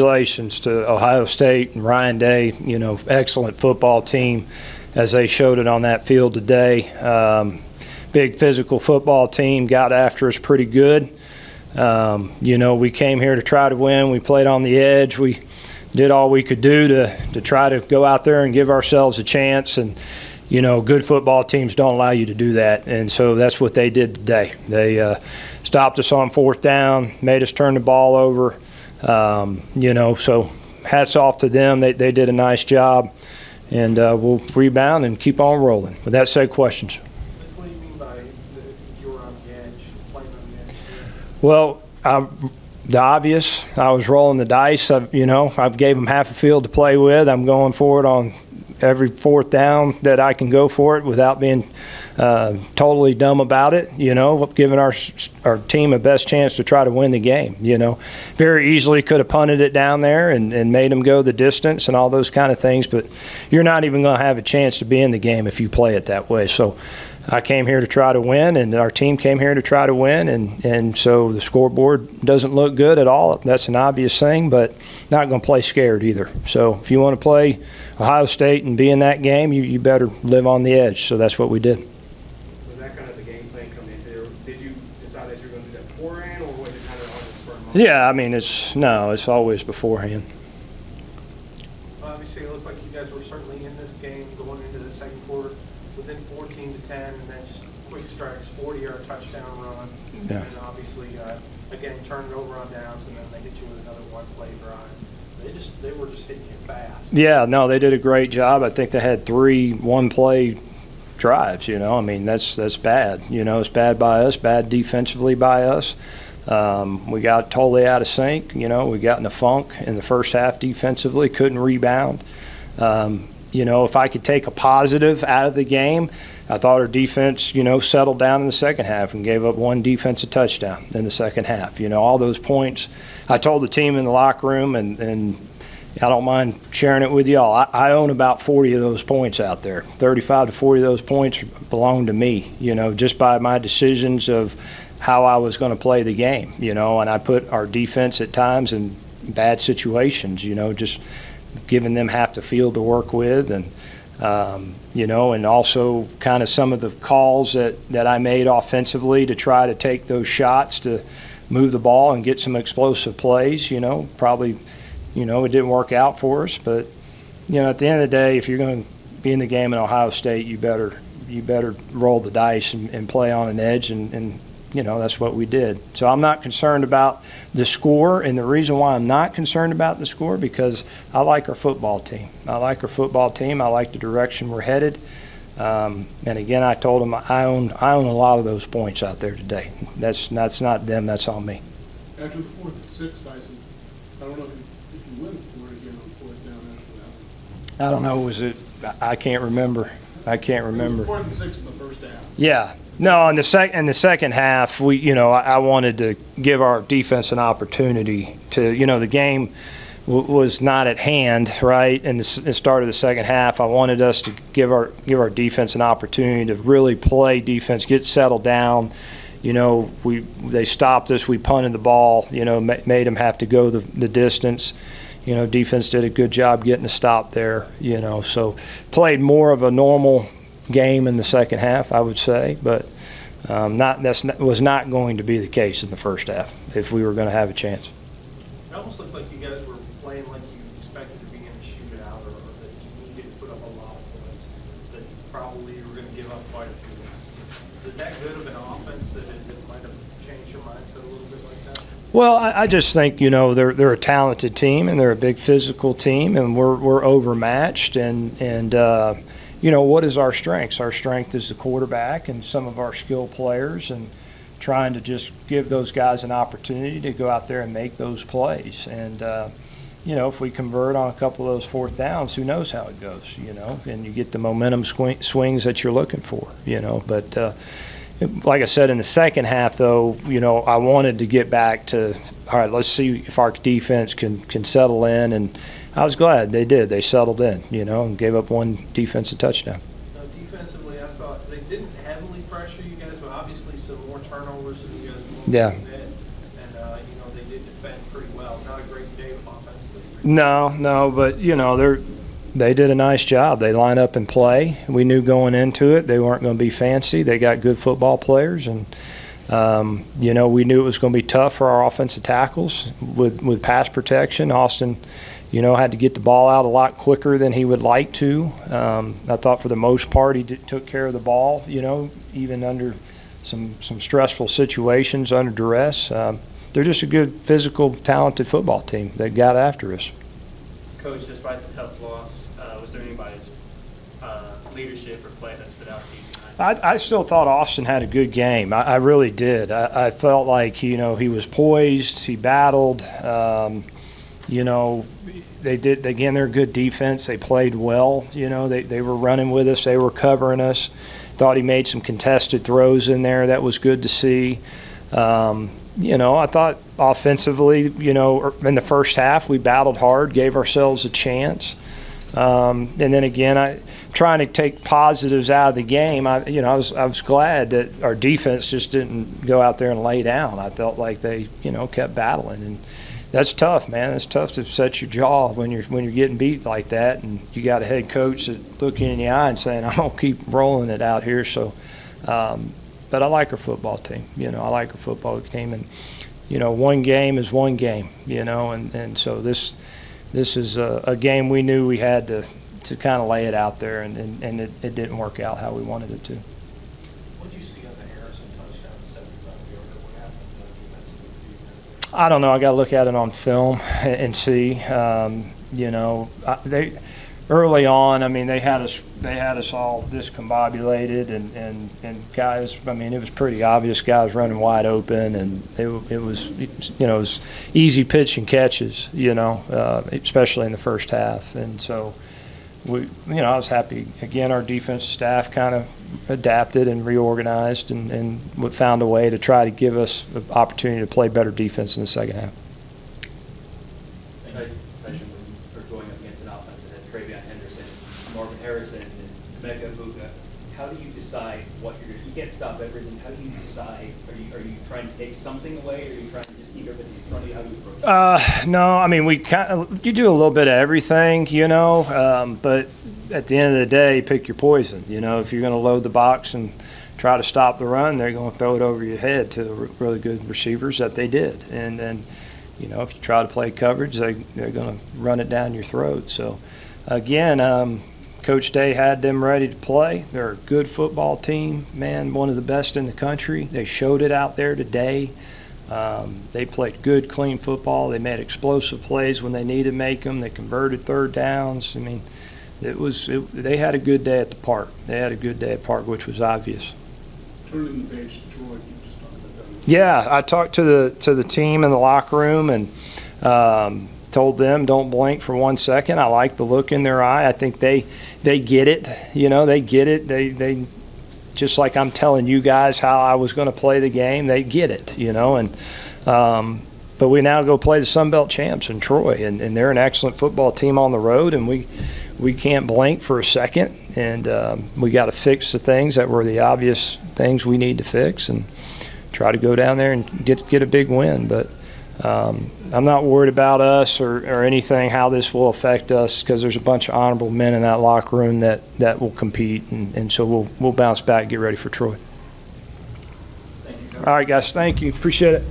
Congratulations to Ohio State and Ryan Day, excellent football team as they showed it on that field today. Big physical football team, got after us pretty good. We came here to try to win. We played on the edge. We did all we could do to try to go out there and give ourselves a chance. And, good football teams don't allow you to do that. And so that's what they did today. They stopped us on fourth down, made us turn the ball over. So hats off to them. They did a nice job. And we'll rebound and keep on rolling. With that said, questions? What do you mean by you were on the edge, playing on the edge? Well, the obvious. I was rolling the dice. I gave them half a field to play with. I'm going for it on every fourth down that I can go for it without being totally dumb about it, giving our team a best chance to try to win the game. Very easily could have punted it down there and made them go the distance and all those kind of things, but you're not even going to have a chance to be in the game if you play it that way. So I came here to try to win, and our team came here to try to win, and so the scoreboard doesn't look good at all. That's an obvious thing, but not going to play scared either. So if you want to play Ohio State and be in that game, you better live on the edge. So that's what we did. Was that kind of the game plan coming into there? Did you decide that you were going to do that beforehand, or was it kind of on the spur of the moment? Yeah, it's always beforehand. Obviously, it looked like you guys were certainly in this game going into the second quarter, within 14-10, and then just quick strikes, 40-yard touchdown run, Yeah. and obviously, again, turn it over on downs, and then they hit you with another one-play drive. They were just hitting you fast. Yeah, no, they did a great job. I think they had 3 one-play drives. That's bad. It's bad by us, bad defensively by us. We got totally out of sync. We got in a funk in the first half defensively, couldn't rebound. If I could take a positive out of the game, I thought our defense, settled down in the second half and gave up 1 defensive touchdown in the second half. All those points. I told the team in the locker room, and I don't mind sharing it with y'all. I own about 40 of those points out there. 35 to 40 of those points belong to me, just by my decisions of how I was going to play the game, and I put our defense at times in bad situations, just giving them half the field to work with, and and also kind of some of the calls that I made offensively to try to take those shots to move the ball and get some explosive plays. Probably, it didn't work out for us, but at the end of the day, if you're going to be in the game in Ohio State, you better roll the dice and play on an edge, and that's what we did. So I'm not concerned about the score, and the reason why I'm not concerned about the score, because I like our football team. I like the direction we're headed. And again, I told them I own a lot of those points out there today. That's not them. That's on me. After the 4th and 6, Tyson, I don't know if you win for it again on 4th down after that. I don't know. Was it? I can't remember. It was 4th and 6 in the first half. Yeah. No, in the second half, I wanted to give our defense an opportunity to, the game was not at hand, right? In the start of the second half, I wanted us to give our defense an opportunity to really play defense, get settled down. They stopped us. We punted the ball. Made them have to go the distance. Defense did a good job getting a stop there. So played more of a normal game in the second half, I would say, but was not going to be the case in the first half if we were going to have a chance. It almost looked like you guys were playing like you expected to be in a shootout, or that you needed to put up a lot of points, that probably you were going to give up quite a few. Is it that good of an offense that it might have changed your mindset a little bit like that? Well, I just think, they're a talented team, and they're a big physical team, and we're overmatched, and what is our strengths? Our strength is the quarterback and some of our skilled players, and trying to just give those guys an opportunity to go out there and make those plays. And, if we convert on a couple of those fourth downs, who knows how it goes, and you get the momentum swings that you're looking for, But like I said, in the second half, though, I wanted to get back to, all right, let's see if our defense can settle in, and I was glad they did. They settled in, and gave up 1 defensive touchdown. Defensively, I thought they didn't heavily pressure you guys, but obviously some more turnovers than you guys Yeah. did. And, they did defend pretty well. Not a great day offensively. No, but they did a nice job. They line up and play. We knew going into it they weren't going to be fancy. They got good football players, and we knew it was going to be tough for our offensive tackles with pass protection. Austin, had to get the ball out a lot quicker than he would like to. I thought for the most part he took care of the ball, even under some stressful situations, under duress. They're just a good, physical, talented football team that got after us. Coach, despite the tough loss, was there anybody's leadership or play that stood out to you tonight? I still thought Austin had a good game. I really did. I felt like he was poised. He battled. They did. Again, they're a good defense. They played well. They were running with us. They were covering us. Thought he made some contested throws in there. That was good to see. I thought offensively, in the first half we battled hard, gave ourselves a chance. And then again, trying to take positives out of the game. I was glad that our defense just didn't go out there and lay down. I felt like they, kept battling, and that's tough, man. It's tough to set your jaw when you're getting beat like that, and you got a head coach that looking you in the eye and saying, "I'm gonna keep rolling it out here." So, but I like our football team. I like our football team, and one game is one game. And so this is a game we knew we had to kind of lay it out there, and it didn't work out how we wanted it to. What did you see on the Harrison touchdown, 75-yarder? What happened defensively? I don't know. I got to look at it on film and see. They early on. I mean, they had us all discombobulated, and guys. I mean, it was pretty obvious. Guys running wide open, and it was easy pitch and catches. Especially in the first half, and so. I was happy. Again, our defensive staff kind of adapted and reorganized and found a way to try to give us the opportunity to play better defense in the second half. Tyson, when you're going up against an offense that has Travion Henderson, Marvin Harrison, and Emeka Egbuka, how do you decide what you're going to do? You can't stop everything. How do you decide? Are you trying to take something away, or are you trying to just keep everything in front of you? How do you approach it? No, I mean, you do a little bit of everything, but at the end of the day, pick your poison. If you're going to load the box and try to stop the run, they're going to throw it over your head to really good receivers that they did. And then, if you try to play coverage, they're going to run it down your throat. So, again, Coach Day had them ready to play. They're a good football team, man, one of the best in the country. They showed it out there today. They played good, clean football. They made explosive plays when they needed to make them. They converted third downs. I mean, they had a good day at the park. They had a good day at the park, which was obvious. Turning the page to Troy, you just talked about that. Yeah, I talked to the team in the locker room and told them don't blink for 1 second. I like the look in their eye. I think they get it. They get it. They just like I'm telling you guys how I was going to play the game. They get it. But we now go play the Sun Belt champs in Troy, and they're an excellent football team on the road, and we can't blink for a second, and we got to fix the things that were the obvious things we need to fix and try to go down there and get a big win. But I'm not worried about us or anything, how this will affect us, because there's a bunch of honorable men in that locker room that will compete, and so we'll bounce back and get ready for Troy. Thank you, All right, guys. Thank you. Appreciate it.